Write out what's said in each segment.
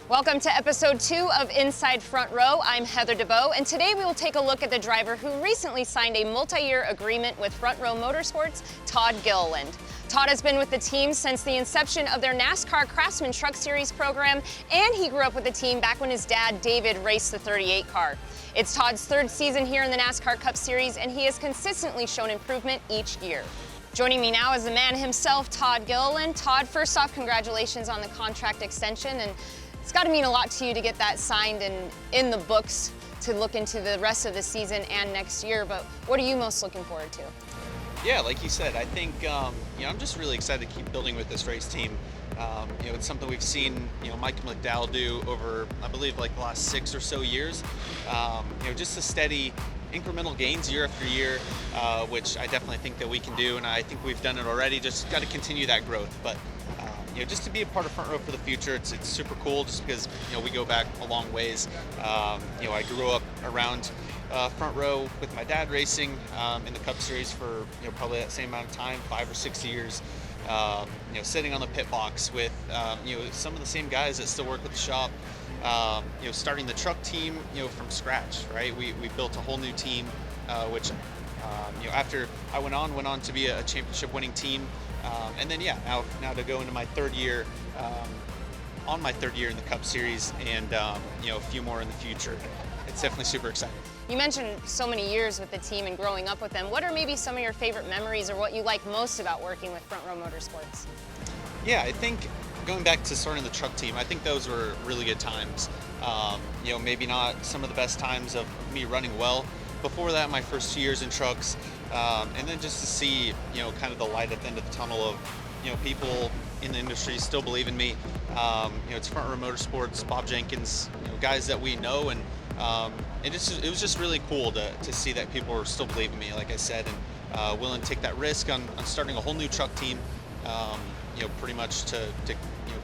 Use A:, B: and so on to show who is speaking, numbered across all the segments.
A: Welcome to episode 2 of Inside Front Row. I'm Heather DeBeaux, and today we will take a look at the driver who recently signed a multi-year agreement with Front Row Motorsports, Todd Gilliland. Todd has been with the team since the inception of their NASCAR Craftsman Truck Series program, and he grew up with the team back when his dad, David, raced the 38 car. It's Todd's third season here in the NASCAR Cup Series, and he has consistently shown improvement each year. Joining me now is the man himself, Todd Gilliland. Todd, first off, congratulations on the contract extension, and it's got to mean a lot to you to get that signed and in the books to look into the rest of the season and next year, but what are you most looking forward to?
B: Yeah, like you said, I think I'm just really excited to keep building with this race team. It's something we've seen Mike McDowell do over, I believe, like the last 6 or so years. Just a steady incremental gains year after year, which I definitely think that we can do, and I think we've done it already. Just got to continue that growth. But just to be a part of Front Row for the future, it's super cool. Just because we go back a long ways. I grew up around Front Row with my dad racing in the Cup Series for probably that same amount of time, 5 or 6 years. Sitting on the pit box with some of the same guys that still work with the shop. Starting the truck team from scratch, right? We built a whole new team, which after I went on to be a championship winning team, and then now to go into my third year, on my third year in the Cup Series, and a few more in the future. It's definitely super exciting.
A: You mentioned so many years with the team and growing up with them. What are maybe some of your favorite memories or what you like most about working with Front Row Motorsports?
B: Yeah, I think going back to starting the truck team, I think those were really good times. Maybe not some of the best times of me running well. Before that, my first 2 years in trucks, and then just to see, kind of the light at the end of the tunnel of, people in the industry still believe in me. It's Front Row Motorsports, Bob Jenkins, guys that we know, and it was just really cool to see that people were still believing in me, like I said, and willing to take that risk on starting a whole new truck team, pretty much to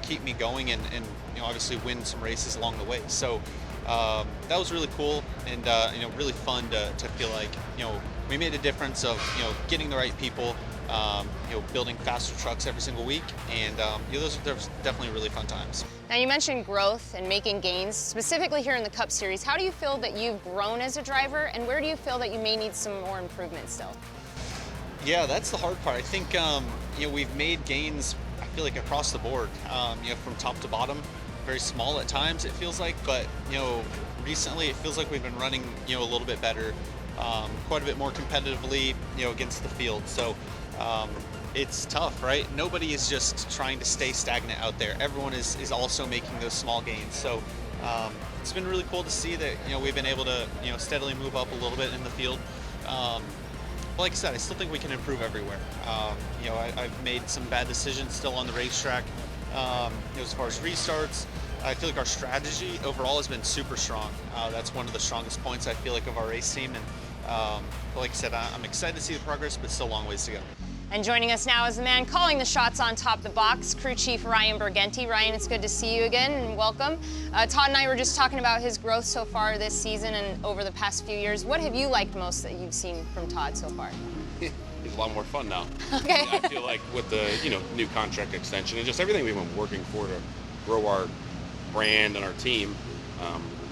B: keep me going and obviously win some races along the way. So that was really cool and really fun to feel like we made a difference of getting the right people, building faster trucks every single week, and those are definitely really fun times.
A: Now you mentioned growth and making gains, specifically here in the Cup Series. How do you feel that you've grown as a driver, and where do you feel that you may need some more improvement still?
B: Yeah, that's the hard part. I think we've made gains, I feel like, across the board, from top to bottom. Very small at times, it feels like, but recently it feels like we've been running a little bit better, quite a bit more competitively against the field. So it's tough, right? Nobody is just trying to stay stagnant out there. Everyone is also making those small gains. So it's been really cool to see that we've been able to steadily move up a little bit in the field. But like I said, I still think we can improve everywhere. I've made some bad decisions still on the racetrack. As far as restarts, I feel like our strategy overall has been super strong. That's one of the strongest points, I feel like, of our race team. And like I said, I'm excited to see the progress, but still a long ways to go.
A: And joining us now is the man calling the shots on top of the box, Crew Chief Ryan Bergenty. Ryan, it's good to see you again, and welcome. Todd and I were just talking about his growth so far this season and over the past few years. What have you liked most that you've seen from Todd so far?
C: He's a lot more fun now.
A: Okay.
C: I feel like with the new contract extension and just everything we've been working for to grow our brand and our team,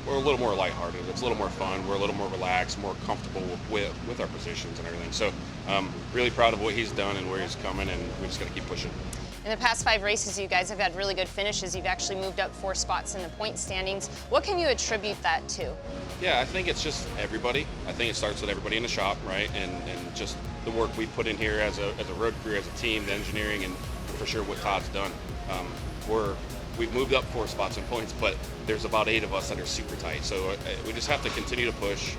C: we're a little more lighthearted. It's a little more fun. We're a little more relaxed, more comfortable with our positions and everything. So really proud of what he's done and where he's coming, and we just got to keep pushing.
A: In the past 5 races, you guys have had really good finishes. You've actually moved up 4 spots in the point standings. What can you attribute that to?
C: Yeah, I think it's just everybody. I think it starts with everybody in the shop, right? And just the work we put in here as a road crew, as a team, the engineering, and for sure what Todd's done. We've moved up 4 spots in points, but there's about 8 of us that are super tight. So we just have to continue to push,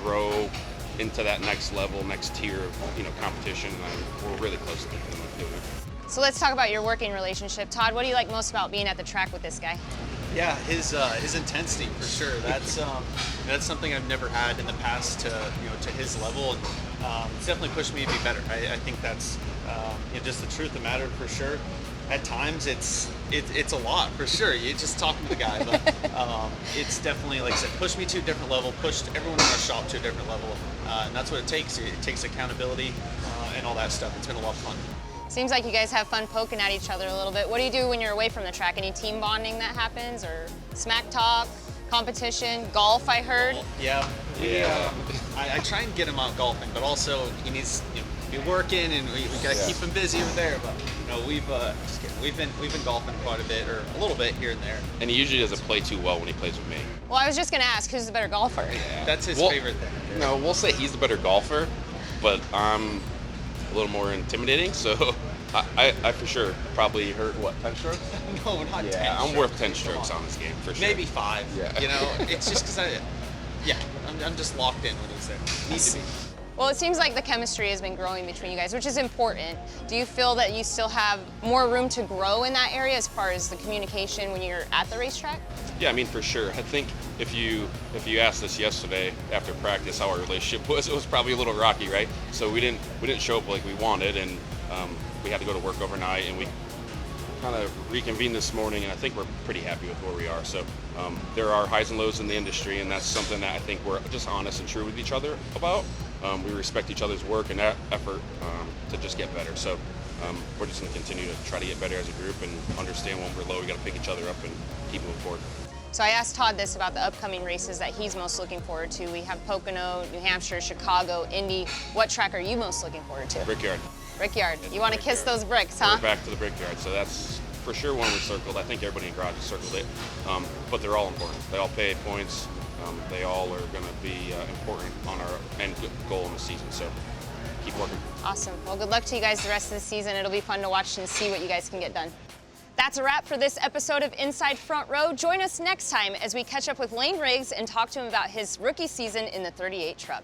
C: grow into that next level, next tier of competition. We're really close to doing it.
A: So let's talk about your working relationship. Todd, what do you like most about being at the track with this guy?
B: Yeah, his intensity for sure. That's something I've never had in the past to his level, and it's definitely pushed me to be better. I think that's just the truth of the matter for sure. At times it's a lot for sure. You just talking to the guy, but it's definitely, like I said, pushed me to a different level, pushed everyone in our shop to a different level, and that's what it takes. It takes accountability and all that stuff. It's been a lot of fun.
A: Seems like you guys have fun poking at each other a little bit. What do you do when you're away from the track? Any team bonding that happens, or smack talk, competition, golf, I heard?
B: Yeah.
C: Yeah.
B: I try and get him out golfing, but also he needs to be working, and we got to keep him busy over there. But we've been golfing quite a bit, or a little bit here and there.
C: And he usually doesn't play too well when he plays with me.
A: Well, I was just gonna ask, who's the better golfer?
C: Yeah.
B: That's his favorite thing.
C: No, we'll say he's the better golfer, but I'm a little more intimidating, so I for sure probably hurt, 10 strokes?
B: No, not 10
C: Yeah, I'm
B: strokes.
C: worth 10 strokes on this game, for sure.
B: Maybe 5.
C: Yeah.
B: It's just because I'm just locked in when he's there. Need to be.
A: Well, it seems like the chemistry has been growing between you guys, which is important. Do you feel that you still have more room to grow in that area as far as the communication when you're at the racetrack?
C: Yeah, I mean, for sure. I think if you asked us yesterday after practice how our relationship was, it was probably a little rocky, right? So we didn't show up like we wanted, and we had to go to work overnight, and we kind of reconvened this morning, and I think we're pretty happy with where we are. So there are highs and lows in the industry, and that's something that I think we're just honest and true with each other about. We respect each other's work and effort to just get better. So we're just going to continue to try to get better as a group and understand when we're low, we got to pick each other up and keep moving forward.
A: So I asked Todd this about the upcoming races that he's most looking forward to. We have Pocono, New Hampshire, Chicago, Indy. What track are you most looking forward to?
C: Brickyard.
A: Brickyard. You want to kiss
C: Brickyard.
A: those bricks, huh?
C: We're back to the Brickyard, so that's for sure one we circled. I think everybody in garage has circled it, but they're all important. They all pay points. They all are going to be important on our end goal in the season, so keep working.
A: Awesome. Well, good luck to you guys the rest of the season. It'll be fun to watch and see what you guys can get done. That's a wrap for this episode of Inside Front Row. Join us next time as we catch up with Lane Riggs and talk to him about his rookie season in the 38 truck.